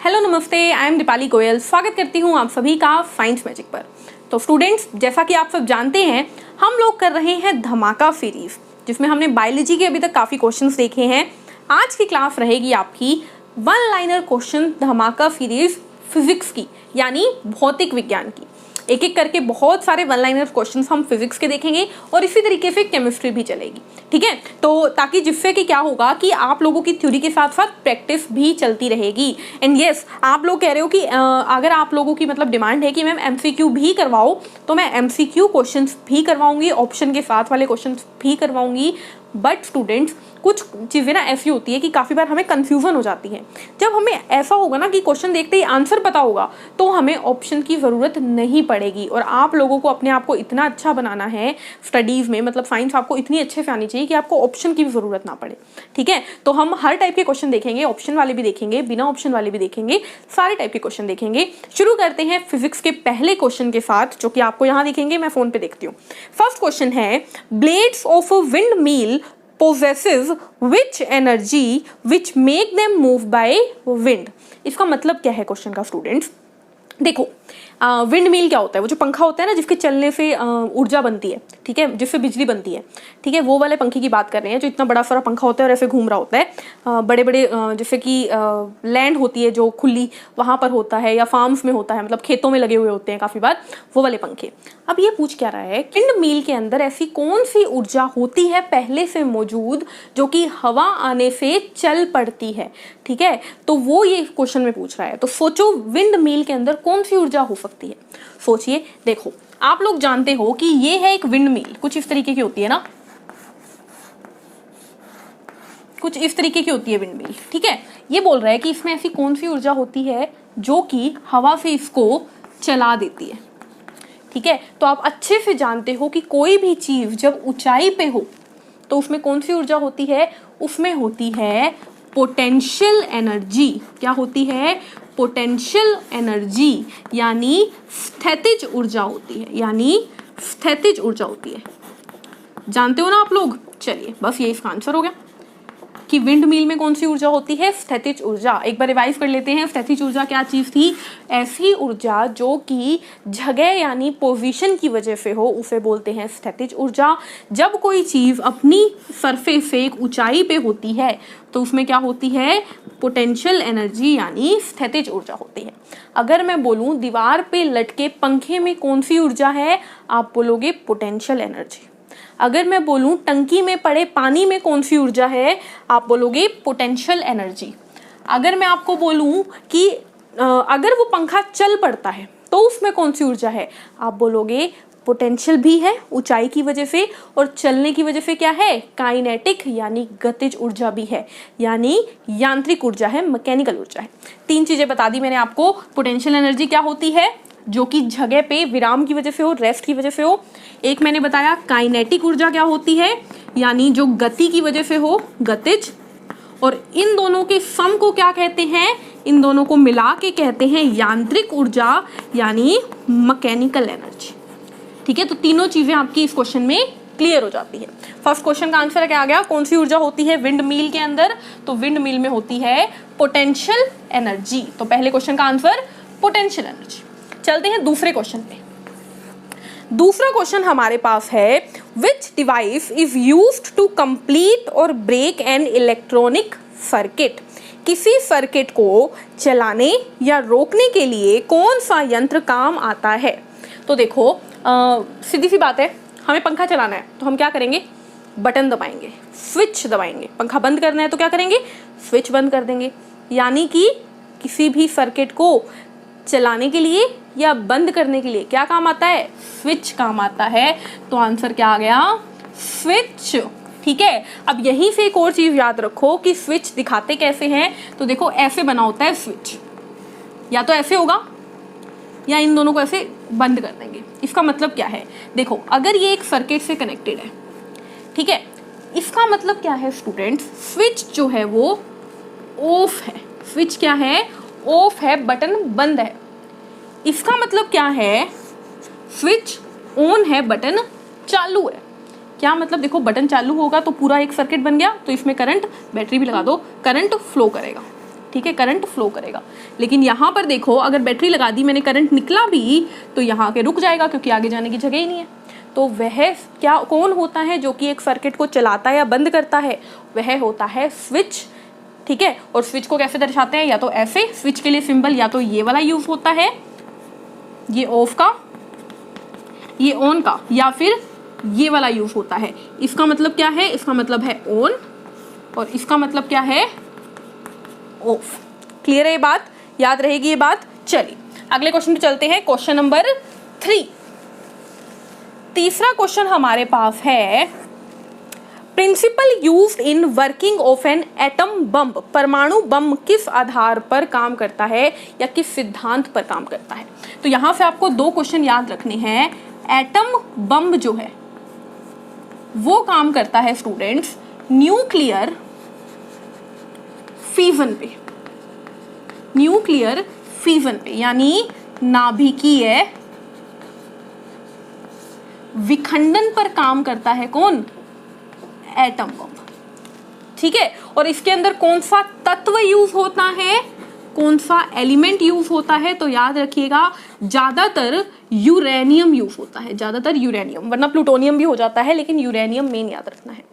Hello नमस्ते, I am Deepali Goyal. स्वागत करती हूँ आप सभी का साइंस मैजिक पर। तो स्टूडेंट्स, जैसा कि आप सब जानते हैं, हम लोग कर रहे हैं धमाका सीरीज, जिसमें हमने बायोलॉजी के अभी तक काफ़ी क्वेश्चंस देखे हैं। आज की क्लास रहेगी आपकी वन लाइनर क्वेश्चन धमाका सीरीज फिजिक्स की, यानी भौतिक विज्ञान की। एक एक करके बहुत सारे वन लाइनर क्वेश्चंस हम फिजिक्स के देखेंगे और इसी तरीके से केमिस्ट्री भी चलेगी, ठीक है। तो ताकि जिससे कि क्या होगा कि आप लोगों की थ्योरी के साथ साथ प्रैक्टिस भी चलती रहेगी। एंड यस, आप लोग कह रहे हो कि अगर आप लोगों की मतलब डिमांड है कि मैम एमसीक्यू भी करवाओ, तो मैं एमसीक्यू क्वेश्चंस भी करवाऊंगी, ऑप्शन के साथ वाले क्वेश्चंस भी करवाऊंगी। बट स्टूडेंट्स, कुछ चीज़ें ना ऐसी होती है कि काफ़ी बार हमें कन्फ्यूज़न हो जाती है। जब हमें ऐसा होगा ना कि क्वेश्चन देखते ही आंसर पता होगा, तो हमें ऑप्शन की ज़रूरत नहीं पड़ेगी। और आप लोगों को अपने आप को इतना अच्छा बनाना है स्टडीज़ में, मतलब साइंस आपको इतनी अच्छे से आनी चाहिए कि आपको ऑप्शन की भी ज़रूरत ना पड़े, ठीक है। तो हम हर टाइप के क्वेश्चन देखेंगे, ऑप्शन वाले भी देखेंगे, बिना ऑप्शन वाले भी देखेंगे, सारे टाइप के क्वेश्चन देखेंगे। शुरू करते हैं फिजिक्स के पहले क्वेश्चन के साथ, जो कि आपको यहाँ दिखेंगे, मैं फ़ोन पर देखती हूँ। फर्स्ट क्वेश्चन है, blades of a wind mill possesses which energy which make them move by wind। इसका मतलब क्या है क्वेश्चन का स्टूडेंट्स? देखो, विंड मिल क्या होता है? वो जो पंखा होता है ना, जिसके चलने से ऊर्जा बनती है, ठीक है, जिससे बिजली बनती है, ठीक है। वो वाले पंखे की बात कर रहे हैं, जो इतना बड़ा सारा पंखा होता है और ऐसे घूम रहा होता है। बड़े बड़े जैसे कि लैंड होती है जो खुली, वहाँ पर होता है, या फार्म्स में होता है, मतलब खेतों में लगे हुए होते हैं काफ़ी बार, वो वाले पंखे। अब ये पूछ क्या रहा है, विंड मिल के अंदर ऐसी कौन सी ऊर्जा होती है पहले से मौजूद, जो कि हवा आने से चल पड़ती है, ठीक है। तो वो ये क्वेश्चन में पूछ रहा है। तो सोचो, विंड मिल के अंदर कौन सी ऊर्जा हो सकती है? सोचिए। देखो, आप लोग जानते हो कि ये है एक विंड मिल, कुछ इस तरीके की होती है ना, कुछ इस तरीके की होती है विंड मिल, ठीक है। ये बोल रहा है कि इसमें ऐसी कौन सी ऊर्जा होती है जो कि हवा से इसको चला देती है, ठीक है। तो आप अच्छे से जानते हो कि कोई भी चीज जब ऊंचाई पे हो तो उसमें कौन सी ऊर्जा होती है? उसमें होती है पोटेंशियल एनर्जी। क्या होती है? पोटेंशियल एनर्जी, यानी स्थितिज ऊर्जा होती है, यानी स्थितिज ऊर्जा होती है। जानते हो ना आप लोग? चलिए, बस ये इसका आंसर हो गया कि विंड मिल में कौन सी ऊर्जा होती है? स्थितिज ऊर्जा। एक बार रिवाइज कर लेते हैं। स्थितिज ऊर्जा क्या चीज थी? ऐसी ऊर्जा जो कि जगह यानी पोजीशन की वजह से हो, उसे बोलते हैं स्थितिज ऊर्जा। जब कोई चीज अपनी सरफेस से एक ऊंचाई पे होती है तो उसमें क्या होती है? पोटेंशियल एनर्जी, यानी स्थितिज ऊर्जा होती है। अगर मैं बोलूं दीवार पे लटके पंखे में कौन सी ऊर्जा है, आप बोलोगे पोटेंशियल एनर्जी। अगर मैं बोलूं टंकी में पड़े पानी में कौन सी ऊर्जा है, आप बोलोगे पोटेंशियल एनर्जी। अगर मैं आपको बोलूं कि अगर वो पंखा चल पड़ता है तो उसमें कौन सी ऊर्जा है, आप बोलोगे पोटेंशियल भी है ऊंचाई की वजह से, और चलने की वजह से क्या है? काइनेटिक, यानी गतिज ऊर्जा भी है, यानी यांत्रिक ऊर्जा है, मैकेनिकल ऊर्जा है। तीन चीजें बता दी मैंने आपको। पोटेंशियल एनर्जी क्या होती है? जो कि जगह पे विराम की वजह से हो, रेस्ट की वजह से हो। एक मैंने बताया काइनेटिक ऊर्जा क्या होती है, यानी जो गति की वजह से हो, गतिज। और इन दोनों के सम को क्या कहते हैं? इन दोनों को मिला के कहते हैं यांत्रिक ऊर्जा, यानी मैकेनिकल एनर्जी, ठीक है। तो तीनों चीजें आपकी इस क्वेश्चन में क्लियर हो जाती है। फर्स्ट क्वेश्चन का आंसर क्या आ गया? कौन सी ऊर्जा होती है विंड मिल के अंदर? तो विंड मिल में होती है पोटेंशियल एनर्जी। तो पहले क्वेश्चन का आंसर पोटेंशियल एनर्जी। चलते हैं दूसरे क्वेश्चन पे। दूसरा क्वेश्चन हमारे पास है, which device is used to complete और ब्रेक एन इलेक्ट्रॉनिक सर्किट। किसी सर्किट को चलाने या रोकने के लिए कौन सा यंत्र काम आता है? तो देखो, सीधी सी बात है, हमें पंखा चलाना है तो हम क्या करेंगे? बटन दबाएंगे, स्विच दबाएंगे। पंखा बंद करना है तो क्या करेंगे? स्विच बंद कर देंगे। यानी कि किसी भी सर्किट को चलाने के लिए या बंद करने के लिए क्या काम आता है? स्विच काम आता है। तो आंसर क्या आ गया? स्विच, ठीक है। अब यहीं से एक और चीज याद रखो कि स्विच दिखाते कैसे हैं। तो देखो, ऐसे बना होता है स्विच, या तो ऐसे होगा या इन दोनों को ऐसे बंद कर देंगे। इसका मतलब क्या है? देखो, अगर ये एक सर्किट से कनेक्टेड है, ठीक है, इसका मतलब क्या है स्टूडेंट्स? स्विच जो है वो ऑफ है। स्विच क्या है? ऑफ है, बटन बंद है। इसका मतलब क्या है? स्विच ऑन है, बटन चालू है। क्या मतलब? देखो, बटन चालू होगा तो पूरा एक सर्किट बन गया, तो इसमें करंट, बैटरी भी लगा दो, करंट फ्लो करेगा, ठीक है, करंट फ्लो करेगा। लेकिन यहाँ पर देखो, अगर बैटरी लगा दी मैंने, करंट निकला भी तो यहाँ के रुक जाएगा क्योंकि आगे जाने की जगह ही नहीं है। तो वह क्या कौन होता है जो कि एक सर्किट को चलाता है या बंद करता है? वह होता है स्विच, ठीक है। और स्विच को कैसे दर्शाते हैं? या तो ऐसे, स्विच के लिए सिंबल या तो ये वाला यूज होता है, ये ऑफ का, ये ऑन का, या फिर ये वाला यूज होता है। इसका मतलब क्या है? इसका मतलब है ऑन और इसका मतलब क्या है? ऑफ। क्लियर है ये बात? याद रहेगी ये बात? चलिए अगले क्वेश्चन पे चलते हैं, क्वेश्चन नंबर 3। तीसरा क्वेश्चन हमारे पास है, principle used in working of an atom bomb. परमाणु बम किस आधार पर काम करता है या किस सिद्धांत पर काम करता है? तो यहां से आपको 2 क्वेश्चन याद रखने हैं। एटम बम जो है वो काम करता है स्टूडेंट्स न्यूक्लियर फिजन पे, न्यूक्लियर फिजन पे, यानी नाभिकीय विखंडन पर काम करता है। कौन? एटम बम, ठीक है। और इसके अंदर कौन सा तत्व यूज होता है, कौन सा एलिमेंट यूज होता है? तो याद रखिएगा ज्यादातर यूरेनियम यूज होता है, ज्यादातर यूरेनियम, वरना प्लूटोनियम भी हो जाता है, लेकिन यूरेनियम मेन याद रखना है।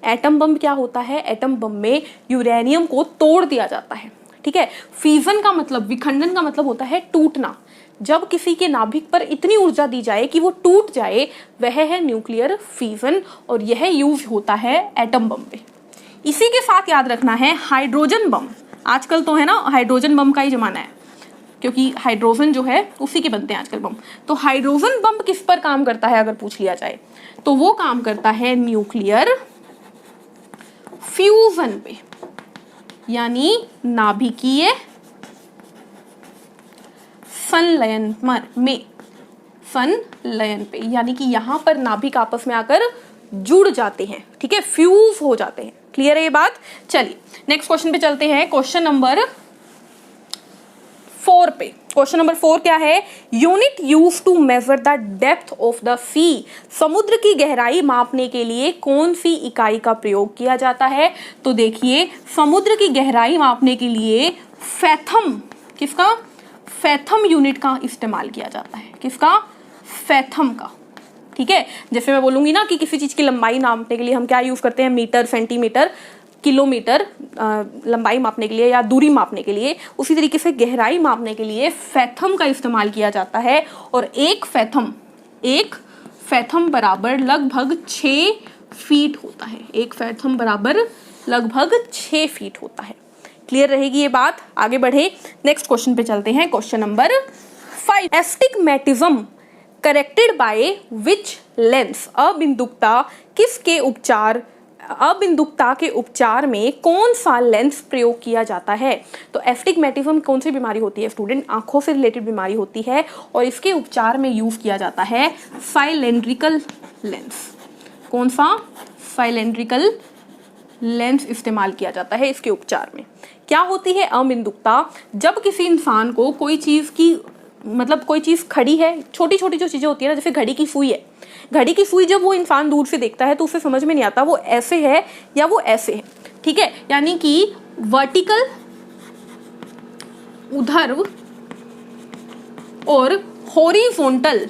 एटम बम क्या होता है? एटम बम में यूरेनियम को तोड़ दिया जाता है, ठीक है। फ्यूजन का मतलब, विखंडन का मतलब होता है टूटना। जब किसी के नाभिक पर इतनी ऊर्जा दी जाए कि वो टूट जाए, वह है न्यूक्लियर फ्यूजन, और यह यूज होता है एटम बम पे। इसी के साथ याद रखना है हाइड्रोजन बम। आजकल तो है ना हाइड्रोजन बम का ही जमाना है, क्योंकि हाइड्रोजन जो है उसी के बनते हैं आजकल बम। तो हाइड्रोजन बम किस पर काम करता है अगर पूछ लिया जाए, तो वो काम करता है न्यूक्लियर फ्यूजन पे, यानी नाभिकीय संलयन में, संलयन पे, यानी कि यहां पर नाभिक आपस में आकर जुड़ जाते हैं, ठीक है, फ्यूज हो जाते हैं। क्लियर है ये बात? चलिए नेक्स्ट क्वेश्चन पे चलते हैं, क्वेश्चन नंबर 4 पे। क्वेश्चन नंबर 4 क्या है? Unit use to measure the depth of the sea. समुद्र की गहराई मापने के लिए कौन सी इकाई का प्रयोग किया जाता है? तो देखिए, समुद्र की गहराई मापने के लिए फैथम, किसका? फैथम यूनिट का इस्तेमाल किया जाता है। किसका? फैथम का, ठीक है। जैसे मैं बोलूंगी ना कि किसी चीज की लंबाई नापने के लिए हम क्या यूज करते हैं? मीटर, सेंटीमीटर, किलोमीटर, लंबाई मापने के लिए या दूरी मापने के लिए, उसी तरीके से गहराई मापने के लिए फैथम का इस्तेमाल किया जाता है। और एक फैथम बराबर लगभग 6 फीट होता है। एक फैथम बराबर लगभग 6 फीट होता है। क्लियर रहेगी ये बात? आगे बढ़े, नेक्स्ट क्वेश्चन पे चलते हैं, question number 5। Astigmatism corrected by which lens. अबिंदुकता किसके उपचार, अबिंदुकता के उपचार में कौन सा लेंस प्रयोग किया जाता है? तो एस्टिग्मेटिज्म कौन सी बीमारी होती है स्टूडेंट? आंखों से रिलेटेड बीमारी होती है, और इसके उपचार में यूज किया जाता है साइलेंड्रिकल लेंस। कौन सा? साइलेंड्रिकल लेंस इस्तेमाल किया जाता है इसके उपचार में। क्या होती है अबिंदुकता? जब किसी इंसान को कोई चीज की, मतलब कोई चीज खड़ी है, छोटी छोटी जो चीजें होती है ना, जैसे घड़ी की सुई है, घड़ी की सुई जब वो इंसान दूर से देखता है तो उसे समझ में नहीं आता वो ऐसे है या वो ऐसे है, ठीक है। यानी कि वर्टिकल, ऊर्ध्व, और हॉरिजॉन्टल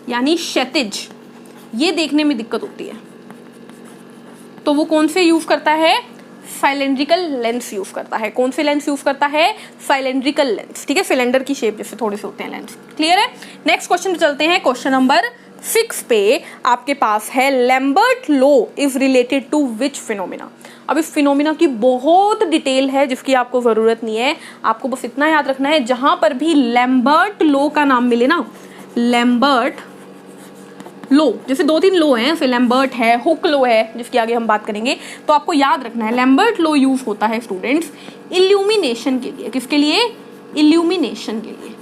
यानी क्षैतिज, ये देखने में दिक्कत होती है। तो वो कौन से यूज करता है? साइलेंड्रिकल लेंस यूज करता है। कौन से लेंस यूज करता है? साइलेंड्रिकल लेंस, ठीक है। सिलेंडर की शेप जैसे थोड़े से होते हैं लेंस। क्लियर है? नेक्स्ट क्वेश्चन पे चलते हैं, क्वेश्चन नंबर 6 पे आपके पास है, Lambert law is related to which phenomena. अब इस फिनोमिना की बहुत डिटेल है जिसकी आपको जरूरत नहीं है, आपको बस इतना याद रखना है, जहां पर भी लैम्बर्ट लॉ का नाम मिले ना, लैम्बर्ट लो, जैसे 2-3 लो हैं, फिर लैम्बर्ट है, हुक लो है जिसकी आगे हम बात करेंगे, तो आपको याद रखना है लैम्बर्ट लो यूज होता है स्टूडेंट्स इल्यूमिनेशन के लिए। किसके लिए? इल्यूमिनेशन के लिए,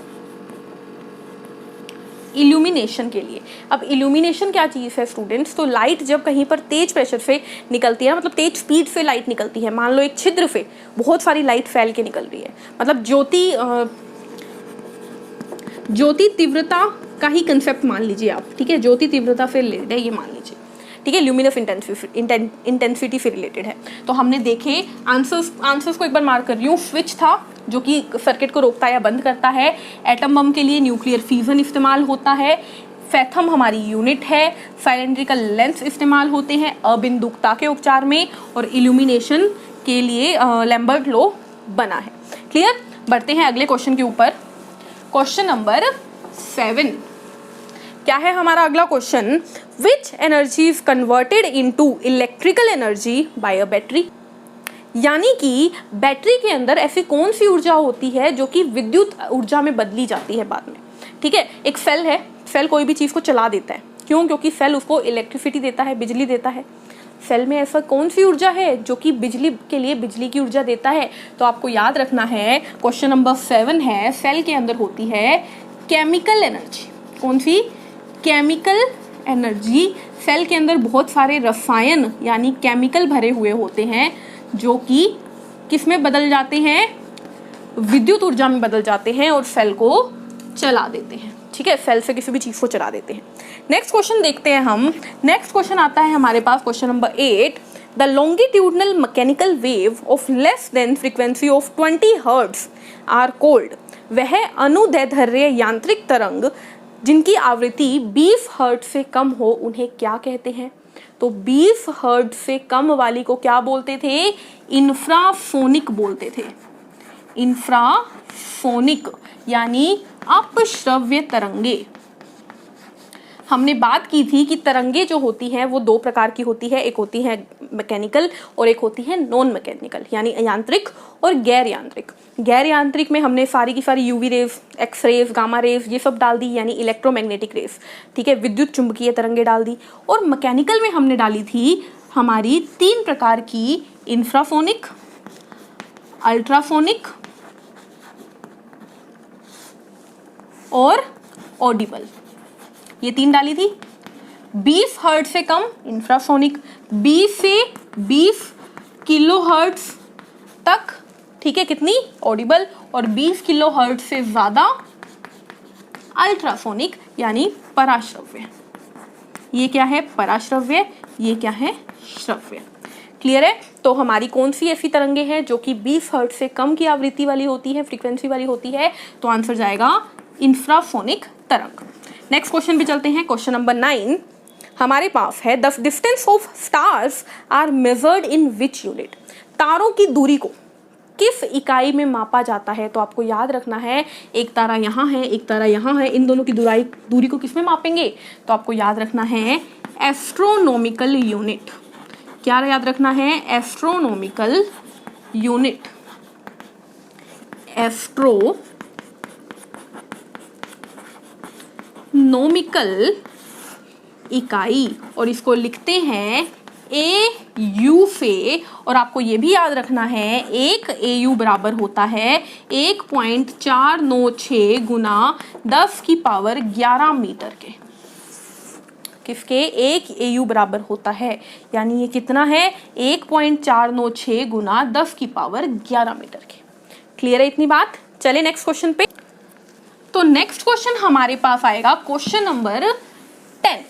इल्यूमिनेशन के लिए। अब इल्यूमिनेशन क्या चीज़ है स्टूडेंट्स? तो लाइट जब कहीं पर तेज प्रेशर से निकलती है, मतलब तेज स्पीड से लाइट निकलती है, मान लो एक छिद्र से बहुत सारी लाइट फैल के निकल रही है, मतलब ज्योति तीव्रता का ही कंसेप्ट मान लीजिए आप, ठीक है। ज्योति तीव्रता से रिलेटेड है ये, मान लीजिए, ठीक है, ल्यूमिनस इंटेंसिटी से रिलेटेड है। तो हमने देखे आंसर्स को एक बार मार्क कर रही हूँ। स्विच था जो कि सर्किट को रोकता है या बंद करता है। एटम बम के लिए न्यूक्लियर फिजन इस्तेमाल होता है। फैथम हमारी यूनिट है। साइलेंड्रिकल लेंस इस्तेमाल होते हैं अबिंदुकता के उपचार में। और इल्यूमिनेशन के लिए लैम्बर्ट लॉ बना है। क्लियर। बढ़ते हैं अगले क्वेश्चन के ऊपर। क्वेश्चन नंबर 7 क्या है हमारा अगला question? Which energy is converted into electrical energy by a battery. यानी कि बैटरी के अंदर ऐसी कौन सी ऊर्जा होती है जो कि विद्युत ऊर्जा में बदली जाती है बाद में। ठीक है, एक सेल है, सेल कोई भी चीज़ को चला देता है। क्यों? क्योंकि सेल उसको इलेक्ट्रिसिटी देता है, बिजली देता है। सेल में ऐसा कौन सी ऊर्जा है जो कि बिजली के लिए बिजली की ऊर्जा देता है? तो आपको याद रखना है, क्वेश्चन नंबर 7 है, सेल के अंदर होती है केमिकल एनर्जी। कौन सी? Chemical energy. सेल के अंदर बहुत सारे रसायन यानी केमिकल भरे हुए होते हैं जो कि किस में बदल जाते हैं? विद्युत ऊर्जा में बदल जाते हैं और सेल को चला देते हैं। ठीक है, सेल से किसी भी चीज को चला देते हैं। नेक्स्ट क्वेश्चन देखते हैं हम। नेक्स्ट क्वेश्चन आता है हमारे पास, question number 8। The longitudinal mechanical wave of less than frequency of 20 hertz are called. वह अनुदैर्ध्य यांत्रिक तरंग जिनकी आवृत्ति 20 हर्ट्ज से कम हो उन्हें क्या कहते हैं? तो 20 हर्ट्ज से कम वाली को क्या बोलते थे? इंफ्रासोनिक बोलते थे। इंफ्रासोनिक यानी अपश्रव्य तरंगे। हमने बात की थी कि तरंगे जो होती हैं वो दो प्रकार की होती है। एक होती है मैकेनिकल और एक होती है नॉन मैकेनिकल यानी यांत्रिक और गैर यांत्रिक। गैर यांत्रिक में हमने सारी की सारी UV rays, X rays, gamma rays ये सब डाल दी यानी इलेक्ट्रोमैग्नेटिक रेज। ठीक है, विद्युत चुंबकीय तरंगे डाल दी। और मैकेनिकल में हमने डाली थी हमारी 3 प्रकार की, इंफ्रासोनिक, अल्ट्रासोनिक और ऑडिबल। ये 3 डाली थी। 20 हर्ट्ज से कम इंफ्रासोनिक, 20 से 20 किलो हर्ट्ज तक, ठीक है, कितनी? ऑडिबल। और 20 किलो हर्ट्ज से ज्यादा अल्ट्रासोनिक यानी पराश्रव्य। ये क्या है? पराश्रव्य। ये क्या है? श्रव्य। क्लियर है? तो हमारी कौन सी ऐसी तरंगे हैं जो कि 20 हर्ट्ज से कम की आवृत्ति वाली होती है, फ्रीक्वेंसी वाली होती है? तो आंसर जाएगा इंफ्रासोनिक तरंग। नेक्स्ट क्वेश्चन पे चलते हैं। क्वेश्चन नंबर 9 हमारे पास है, the distance of stars are measured in which unit. तारों की दूरी को किस इकाई में मापा जाता है? तो आपको याद रखना है, एक तारा यहाँ है, एक तारा यहाँ है, इन दोनों की दूरी को किस में मापेंगे? तो आपको याद रखना है एस्ट्रोनॉमिकल यूनिट। क्या याद रखना है? Astronomical unit. एस्ट्रोनॉमिकल इकाई, और इसको लिखते हैं AU से। और आपको ये भी याद रखना है, 1 AU बराबर होता है 1.496 गुना 10 की पावर 11 मीटर के। किसके? 1 AU बराबर होता है, यानी ये कितना है? 1.496 गुना 10 की पावर 11 मीटर के। क्लियर है इतनी बात? चले नेक्स्ट क्वेश्चन पे। तो नेक्स्ट क्वेश्चन हमारे पास आएगा क्वेश्चन नंबर 10।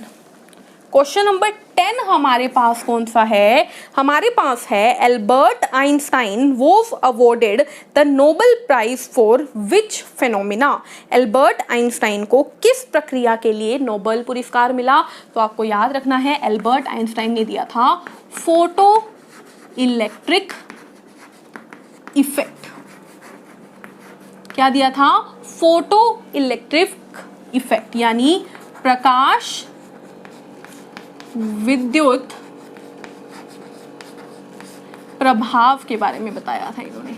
क्वेश्चन नंबर 10 हमारे पास कौन सा है? हमारे पास है, Albert Einstein was awarded the Nobel prize for which phenomena. Albert Einstein को किस प्रक्रिया के लिए नोबेल पुरस्कार मिला? तो आपको याद रखना है, एल्बर्ट आइंस्टाइन ने दिया था फोटो इलेक्ट्रिक इफेक्ट। क्या दिया था? फोटो इलेक्ट्रिक इफेक्ट यानी प्रकाश विद्युत प्रभाव के बारे में बताया था इन्होंने।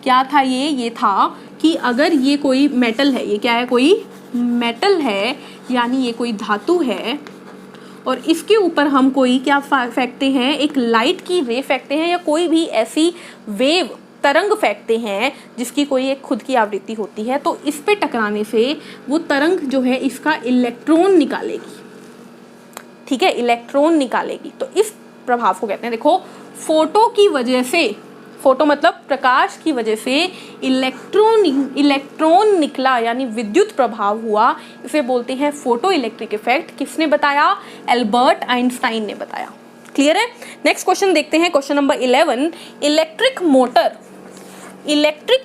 क्या था ये था कि अगर ये कोई मेटल है, ये क्या है? कोई मेटल है, यानी ये कोई धातु है, और इसके ऊपर हम कोई क्या फेंकते हैं? एक लाइट की रे फेंकते हैं या कोई भी ऐसी वेव, तरंग फेंकते हैं जिसकी कोई एक खुद की आवृत्ति होती है, तो इस पे टकराने से वो तरंग जो है इसका इलेक्ट्रॉन निकालेगी। ठीक है, इलेक्ट्रॉन निकालेगी। तो इस प्रभाव को कहते हैं, देखो, फोटो की वजह से फोटो मतलब प्रकाश की वजह से इलेक्ट्रॉन निकला यानी विद्युत प्रभाव हुआ, इसे बोलते हैं फोटो इलेक्ट्रिक इफेक्ट। किसने बताया? एल्बर्ट आइंस्टाइन ने बताया। क्लियर है? नेक्स्ट क्वेश्चन देखते हैं, question number 11। Electric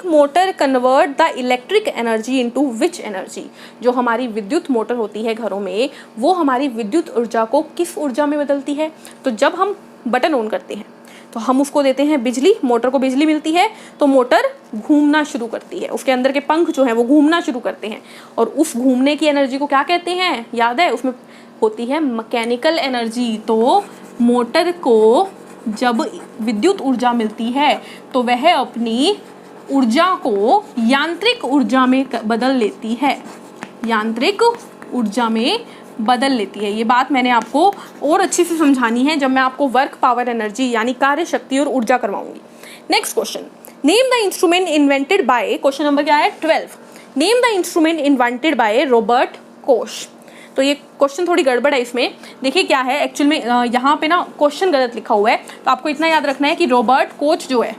motor convert the electric energy into which energy? जो हमारी विद्युत मोटर होती है घरों में, वो हमारी विद्युत ऊर्जा को किस ऊर्जा में बदलती है? तो जब हम बटन ऑन करते हैं तो हम उसको देते हैं बिजली, मोटर को बिजली मिलती है तो मोटर घूमना शुरू करती है, उसके अंदर के पंख जो हैं वो घूमना शुरू करते हैं, और उस घूमने की एनर्जी को क्या कहते हैं? याद है? उसमें होती है मैकेनिकल एनर्जी। तो मोटर को जब विद्युत ऊर्जा मिलती है तो वह अपनी ऊर्जा को यांत्रिक ऊर्जा में बदल लेती है, यांत्रिक ऊर्जा में बदल लेती है। ये बात मैंने आपको और अच्छे से समझानी है जब मैं आपको वर्क पावर एनर्जी यानी कार्य शक्ति और ऊर्जा करवाऊंगी। Next question, name the instrument invented by, question number क्या है? 12। Name the instrument invented by Robert Koch. तो ये क्वेश्चन थोड़ी गड़बड़ है इसमें, देखिए क्या है एक्चुअल में, यहाँ पे ना क्वेश्चन गलत लिखा हुआ है, तो आपको इतना याद रखना है कि रॉबर्ट कोच जो है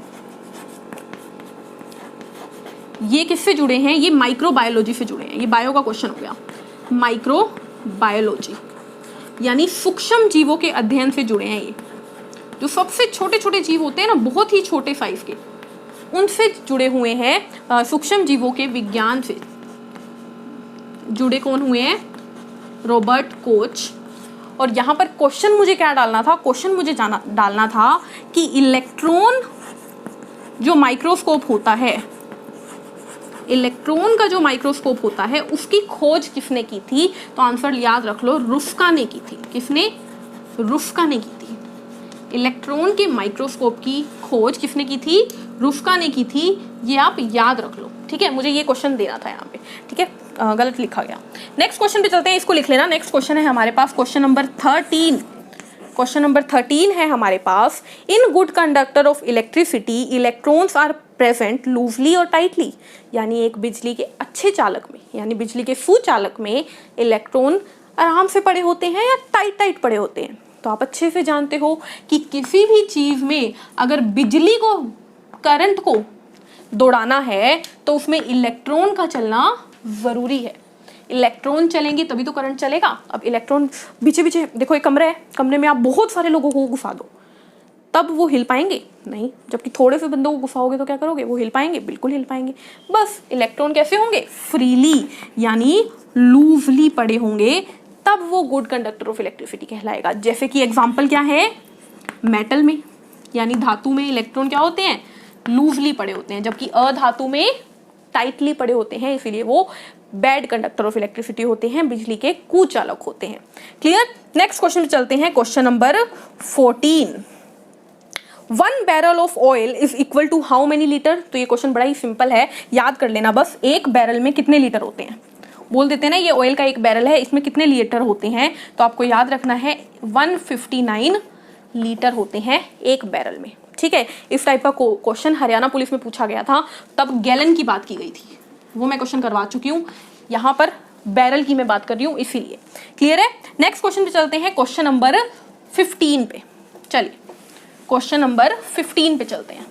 ये किससे जुड़े हैं? ये माइक्रोबायोलॉजी से जुड़े हैं। ये बायो का क्वेश्चन हो गया, माइक्रोबायोलॉजी यानी सूक्ष्म जीवों के अध्ययन से जुड़े हैं। ये जो सबसे छोटे छोटे जीव होते हैं ना, बहुत ही छोटे साइज के, उनसे जुड़े हुए हैं। सूक्ष्म जीवों के विज्ञान से जुड़े कौन हुए हैं? Robert Koch. और यहाँ पर क्वेश्चन मुझे क्या डालना था? क्वेश्चन मुझे डालना था कि इलेक्ट्रॉन जो माइक्रोस्कोप होता है, इलेक्ट्रॉन का जो माइक्रोस्कोप होता है उसकी खोज किसने की थी? तो आंसर याद रख लो, रुस्का ने की थी। किसने? रुस्का ने की थी। इलेक्ट्रॉन के माइक्रोस्कोप की खोज किसने की थी? रुस्का ने की थी। ये आप याद रख लो, ठीक है? मुझे ये क्वेश्चन देना था यहाँ पे, ठीक है? गलत लिखा गया। नेक्स्ट क्वेश्चन पे चलते हैं, इसको लिख लेना। नेक्स्ट क्वेश्चन है हमारे पास क्वेश्चन नंबर 13। क्वेश्चन नंबर 13 है हमारे पास, in good conductor of electricity electrons are present loosely और टाइटली। यानी एक बिजली के अच्छे चालक में, यानी बिजली के सुचालक में इलेक्ट्रॉन आराम से पड़े होते हैं या टाइट टाइट पड़े होते हैं? तो आप अच्छे से जानते हो कि किसी भी चीज में अगर बिजली को, करंट को दौड़ाना है तो उसमें इलेक्ट्रॉन का चलना जरूरी है। इलेक्ट्रॉन चलेंगे तभी तो करंट चलेगा। अब इलेक्ट्रॉन पीछे पीछे देखो, एक कमरा है, कमरे में आप बहुत सारे लोगों को घुसा दो, तब वो हिल पाएंगे? नहीं। जबकि थोड़े से बंदों को घुसाओगे तो क्या करोगे? वो हिल पाएंगे? बिल्कुल हिल पाएंगे। बस इलेक्ट्रॉन कैसे होंगे? फ्रीली यानी लूजली पड़े होंगे, तब वो गुड कंडक्टर ऑफ इलेक्ट्रिसिटी कहलाएगा। जैसे कि एग्जाम्पल क्या है? मेटल में यानी धातु में इलेक्ट्रॉन क्या होते हैं? लूजली पड़े होते हैं, जबकि अधातु में टाइटली पड़े होते हैं, इसीलिए वो बैड कंडक्टर ऑफ इलेक्ट्रिसिटी होते हैं, बिजली के कुचालक होते हैं। क्लियर? नेक्स्ट क्वेश्चन पे चलते हैं, question number 14। 1 barrel of oil is equal to how many litre? तो ये क्वेश्चन बड़ा ही सिंपल है, याद कर लेना बस। एक बैरल में कितने लीटर होते हैं? बोल देते हैं ना, ये ऑयल का एक बैरल है, इसमें कितने लीटर होते हैं? तो आपको याद रखना है 159 लीटर होते हैं एक बैरल में, ठीक है? इस टाइप का क्वेश्चन हरियाणा पुलिस में पूछा गया था, तब गैलन की बात की गई थी, वो मैं क्वेश्चन करवा चुकी हूँ। यहाँ पर बैरल की मैं बात कर रही हूँ, इसीलिए। क्लियर है? नेक्स्ट क्वेश्चन पे चलते हैं, क्वेश्चन नंबर 15 पे। चलिए क्वेश्चन नंबर 15 पे चलते हैं।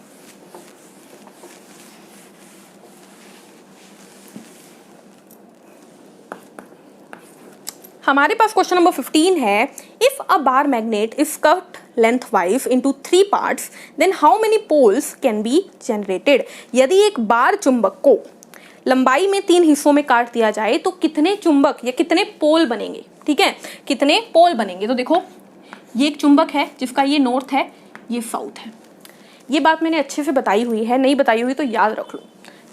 हमारे पास क्वेश्चन नंबर 15 है, if a bar magnet is cut lengthwise into 3 parts then how many poles can be generated? यदि एक बार चुंबक को लंबाई में 3 हिस्सों में काट दिया जाए तो कितने चुंबक या कितने पोल बनेंगे? ठीक है, कितने पोल बनेंगे? तो देखो, ये एक चुंबक है जिसका ये नॉर्थ है, ये साउथ है। ये बात मैंने अच्छे से बताई हुई है, नहीं बताई हुई तो याद रख लो।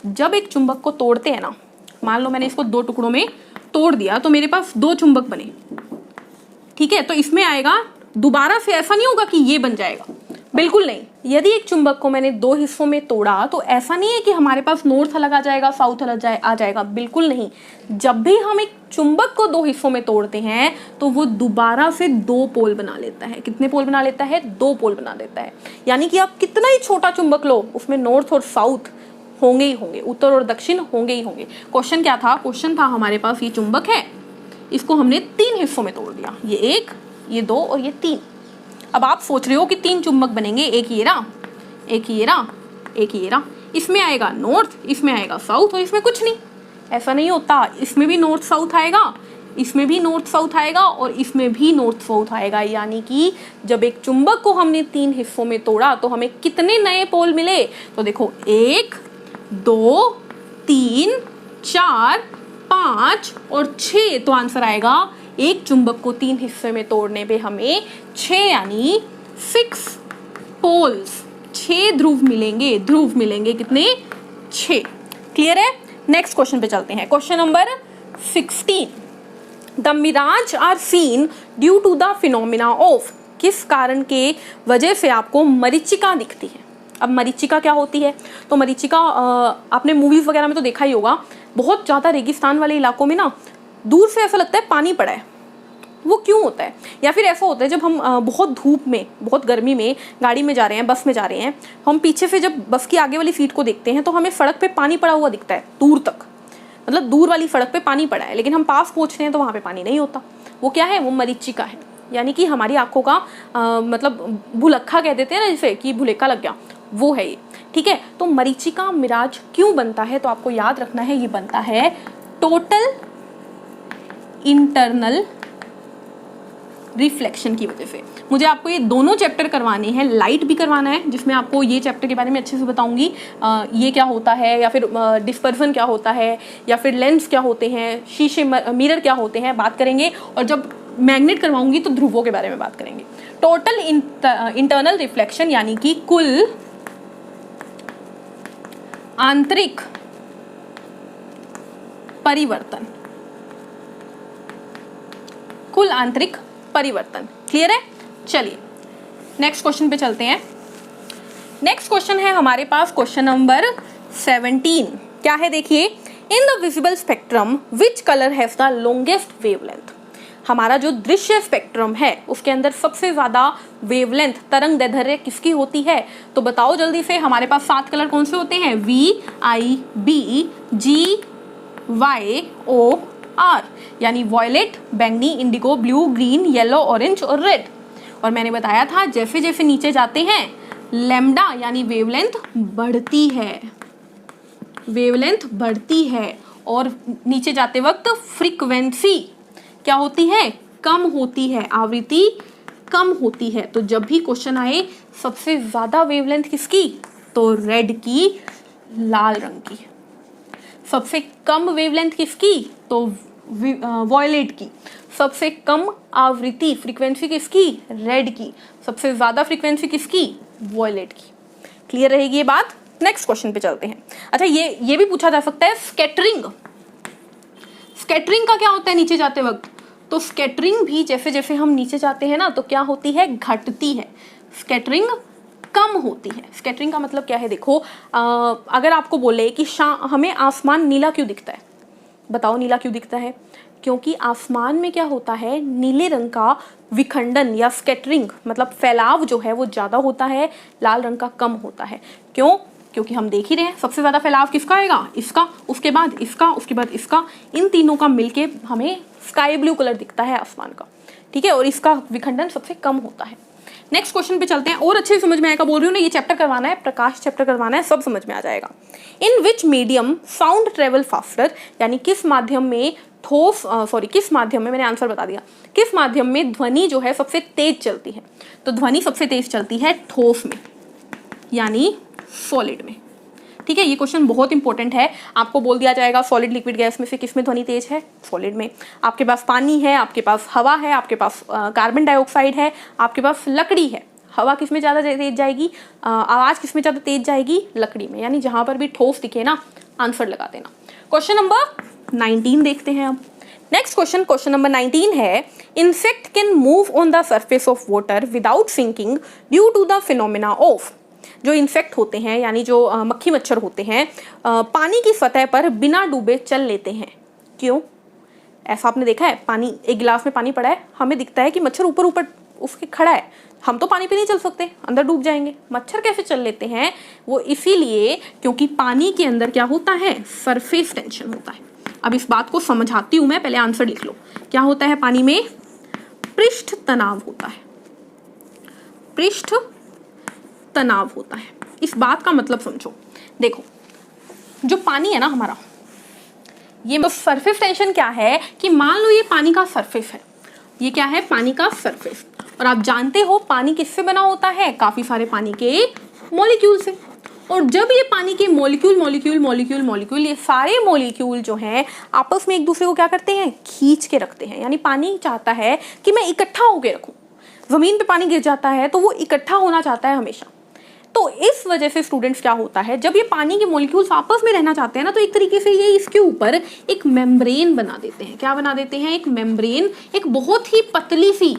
जब एक चुंबक को तोड़ते हैं ना, मान लो मैंने इसको 2 टुकड़ों में तोड़ दिया तो मेरे पास 2 चुंबक बने, ठीक है? तो इसमें आएगा, दोबारा से ऐसा नहीं होगा कि ये बन जाएगा, बिल्कुल नहीं। यदि एक चुंबक को मैंने 2 हिस्सों में तोड़ा तो ऐसा नहीं है कि हमारे पास नॉर्थ अलग आ जाएगा, साउथ अलग आ जाएगा, बिल्कुल नहीं। जब भी हम एक चुंबक को 2 हिस्सों में तोड़ते हैं तो वो दोबारा से 2 पोल बना लेता है। कितने पोल बना लेता है? 2 पोल बना देता है। यानी कि आप कितना ही छोटा चुंबक लो, उसमें नॉर्थ और साउथ होंगे ही होंगे, उत्तर और दक्षिण होंगे ही होंगे। क्वेश्चन क्या था? क्वेश्चन था हमारे पास, ये चुंबक है, इसको हमने 3 हिस्सों में तोड़ दिया, ये 1, ये 2 और ये 3। अब आप सोच रहे हो कि 3 चुंबक बनेंगे, एक ये रहा, एक ये रहा एक ये रहा, इसमें आएगा नॉर्थ, इसमें आएगा साउथ और इसमें कुछ नहीं। ऐसा नहीं होता, इसमें भी नॉर्थ साउथ आएगा, इसमें भी नॉर्थ साउथ आएगा और इसमें भी नॉर्थ साउथ आएगा। यानी कि जब एक चुंबक को हमने 3 हिस्सों में तोड़ा तो हमें कितने नए पोल मिले? तो देखो 1 2 3 4 5 और 6। तो आंसर आएगा एक चुंबक को 3 हिस्से में तोड़ने पे हमें 6 यानी 6 पोल्स, 6 ध्रुव मिलेंगे। ध्रुव मिलेंगे कितने? 6। क्लियर है? नेक्स्ट क्वेश्चन पे चलते हैं। Question number 16, the mirage are seen due to the phenomena of. किस कारण के वजह से आपको मरीचिका दिखती है? अब मरीचिका क्या होती है? तो मरीचिका आपने मूवीज वगैरह में तो देखा ही होगा, बहुत ज़्यादा रेगिस्तान वाले इलाकों में ना दूर से ऐसा लगता है पानी पड़ा है। वो क्यों होता है? या फिर ऐसा होता है जब हम बहुत धूप में, बहुत गर्मी में गाड़ी में जा रहे हैं, बस में जा रहे हैं, हम पीछे से जब बस की आगे वाली सीट को देखते हैं तो हमें सड़क पे पानी पड़ा हुआ दिखता है दूर तक, मतलब दूर वाली सड़क पे पानी पड़ा है, लेकिन हम पास पहुँच रहे हैं तो वहाँ पे पानी नहीं होता। वो क्या है? वो मरीचिका है। यानी कि हमारी आंखों का मतलब भुलक्खा कह देते हैं ना, जैसे कि भुलेखा लग गया, वो है ये। ठीक है, तो मरीचिका मिराज क्यों बनता है? तो आपको याद रखना है, ये बनता है टोटल इंटरनल रिफ्लेक्शन की वजह से। मुझे आपको ये दोनों चैप्टर करवाने हैं, लाइट भी करवाना है जिसमें आपको ये चैप्टर के बारे में अच्छे से बताऊंगी, ये क्या होता है, या फिर डिस्पर्सन क्या होता है, या फिर लेंस क्या होते हैं, शीशे मिरर क्या होते हैं, बात करेंगे। और जब मैग्नेट करवाऊंगी तो ध्रुवों के बारे में बात करेंगे। टोटल इंटरनल रिफ्लेक्शन यानी कि कुल आंतरिक परिवर्तन, कुल आंतरिक परिवर्तन। क्लियर है? चलिए नेक्स्ट क्वेश्चन पे चलते हैं। नेक्स्ट क्वेश्चन है हमारे पास क्वेश्चन नंबर 17। क्या है? देखिए, in the visible spectrum which colour has the longest wavelength. हमारा जो दृश्य स्पेक्ट्रम है उसके अंदर सबसे ज्यादा वेवलेंथ, तरंग दैर्ध्य किसकी होती है? तो बताओ जल्दी से। हमारे पास 7 कलर कौन से होते हैं? VIBGYOR, यानी वॉयलेट, बैंगनी, Indigo, blue, green, yellow, orange और रेड। और मैंने बताया था जैसे जैसे नीचे जाते हैं लैम्डा यानी वेवलेंथ बढ़ती है, वेवलेंथ बढ़ती है, और नीचे जाते वक्त फ्रीक्वेंसी क्या होती है? कम होती है, आवृत्ति कम होती है। तो जब भी क्वेश्चन आए सबसे ज्यादा वेवलेंथ किसकी? तो रेड की, लाल रंग की। सबसे कम वेवलेंथ किसकी? तो वॉयलेट की। सबसे कम आवृत्ति, फ्रीक्वेंसी किसकी? रेड की। सबसे ज्यादा फ्रीक्वेंसी किसकी? वॉयलेट की। क्लियर रहेगी ये बात? नेक्स्ट क्वेश्चन पे चलते हैं। अच्छा, ये भी पूछा जा सकता है, स्कैटरिंग। स्कैटरिंग का क्या होता है नीचे जाते वक्त? तो स्कैटरिंग भी जैसे जैसे हम नीचे जाते हैं ना तो क्या होती है? घटती है। स्कैटरिंग कम होती है। स्कैटरिंग का मतलब क्या है? देखो, अगर आपको बोले कि हमें आसमान नीला क्यों दिखता है, बताओ नीला क्यों दिखता है? क्योंकि आसमान में क्या होता है? नीले रंग का विखंडन या स्कैटरिंग मतलब फैलाव जो है वो ज़्यादा होता है, लाल रंग का कम होता है। क्यों? क्योंकि हम देख ही रहे हैं सबसे ज़्यादा फैलाव किसका आएगा? इसका, उसके बाद इसका, उसके बाद इसका। इन तीनों का मिलके हमें स्काई ब्लू कलर दिखता है आसमान का। ठीक है, और इसका विखंडन सबसे कम होता है। नेक्स्ट क्वेश्चन पे चलते हैं। और अच्छे से समझ में आएगा, बोल रही हूँ ना, ये चैप्टर करवाना है, प्रकाश चैप्टर करवाना है, सब समझ में आ जाएगा। In which medium sound travel faster, यानी किस माध्यम में किस माध्यम में, मैंने आंसर बता दिया, किस माध्यम में ध्वनि जो है सबसे तेज चलती है? तो ध्वनि सबसे तेज चलती है ठोस में, यानी सॉलिड में। ठीक है, ये क्वेश्चन बहुत इंपॉर्टेंट है। आपको बोल दिया जाएगा सॉलिड लिक्विड गैस में से किस में ध्वनि तेज है? सॉलिड में। आपके पास पानी है, आपके पास हवा है, आपके पास कार्बन डाइऑक्साइड है, आपके पास लकड़ी है। हवा किस में ज़्यादा तेज जाएगी? आवाज़ किस में ज़्यादा तेज जाएगी? लकड़ी में। यानी जहाँ पर भी ठोस दिखे ना, आंसर लगा देना। क्वेश्चन नंबर 19 देखते हैं अब। नेक्स्ट क्वेश्चन, क्वेश्चन नंबर 19 है, insect can move on the surface of water without sinking due to the phenomena of. जो इंसेक्ट होते हैं यानी जो मक्खी मच्छर होते हैं, पानी की सतह पर बिना डूबे चल लेते हैं। क्यों? ऐसा आपने देखा है? पानी, एक गिलास में पानी पड़ा है, हमें दिखता है कि मच्छर ऊपर ऊपर उसके खड़ा है, हम तो पानी पे नहीं चल सकते, अंदर डूब जाएंगे। मच्छर कैसे चल लेते हैं? वो इसीलिए क्योंकि पानी के अंदर क्या होता है? सरफेस टेंशन होता है। अब इस बात को समझाती हूं मैं, पहले आंसर लिख लो। क्या होता है पानी में? पृष्ठ तनाव होता है, पृष्ठ तनाव होता है। इस बात का मतलब समझो। देखो जो पानी है ना हमारा, ये तो सरफेस टेंशन क्या है कि मान लो ये पानी का सरफेस है, ये क्या है, पानी का सरफेस। और आप जानते हो पानी किससे बना होता है, काफी सारे पानी के मॉलिक्यूल से। और जब ये पानी के मॉलिक्यूल मॉलिक्यूल मॉलिक्यूल मॉलिक्यूल ये सारे मॉलिक्यूल जो हैं आपस में एक दूसरे को क्या करते हैं, खींच के रखते हैं। यानी पानी चाहता है कि मैं इकट्ठा होके रखूं। जमीन पे पानी गिर जाता है तो वो इकट्ठा होना चाहता है हमेशा। तो इस वजह से स्टूडेंट्स क्या होता है, जब ये पानी के मॉलिक्यूल्स आपस में रहना चाहते हैं ना, तो एक तरीके से ये इसके ऊपर एक मेम्ब्रेन बना देते हैं। क्या बना देते हैं, एक मेम्ब्रेन, एक बहुत ही पतली सी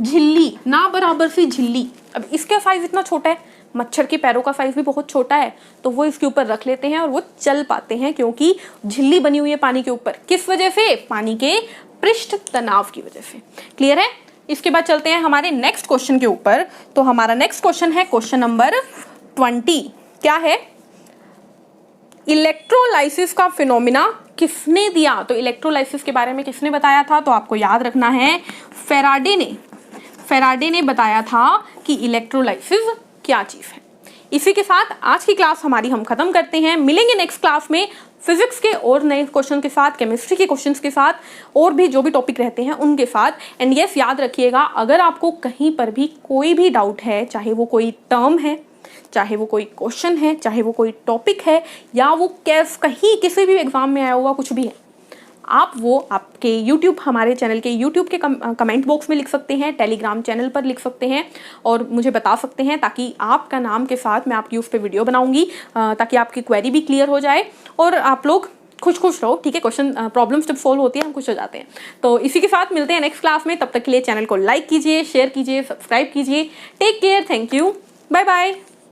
झिल्ली, ना बराबर सी झिल्ली। अब इसका साइज इतना छोटा है, मच्छर के पैरों का साइज भी बहुत छोटा है, तो वो इसके ऊपर रख लेते हैं और वो चल पाते हैं, क्योंकि झिल्ली बनी हुई है पानी के ऊपर। किस वजह से, पानी के पृष्ठ तनाव की वजह से। क्लियर है। इसके बाद चलते हैं हमारे नेक्स्ट क्वेश्चन के ऊपर। तो हमारा नेक्स्ट क्वेश्चन है क्वेश्चन नंबर 20। क्या है, इलेक्ट्रोलाइसिस का फिनोमिना किसने दिया। तो इलेक्ट्रोलाइसिस के बारे में किसने बताया था, तो आपको याद रखना है फेराडे ने बताया था कि इलेक्ट्रोलाइसिस क्या चीज है। इसी के साथ आज की क्लास हमारी हम खत्म करते हैं। मिलेंगे नेक्स्ट क्लास में फिजिक्स के और नए क्वेश्चन के साथ, केमिस्ट्री के क्वेश्चंस के साथ, और भी जो भी टॉपिक रहते हैं उनके साथ। एंड यस, याद रखिएगा, अगर आपको कहीं पर भी कोई भी डाउट है, चाहे वो कोई टर्म है, चाहे वो कोई क्वेश्चन है, चाहे वो कोई टॉपिक है, या वो कहीं किसी भी एग्जाम में आया हुआ कुछ भी है, आप वो आपके YouTube, हमारे चैनल के YouTube के कमेंट बॉक्स में लिख सकते हैं, टेलीग्राम चैनल पर लिख सकते हैं और मुझे बता सकते हैं, ताकि आपका नाम के साथ मैं आपकी उस पर वीडियो बनाऊंगी, ताकि आपकी क्वेरी भी क्लियर हो जाए और आप लोग खुश रहो। ठीक है, क्वेश्चन प्रॉब्लम्स जब सॉल्व होती है हम खुश हो जाते हैं। तो इसी के साथ मिलते हैं नेक्स्ट क्लास में। तब तक के लिए चैनल को लाइक कीजिए, शेयर कीजिए, सब्सक्राइब कीजिए। Take care, thank you, bye bye.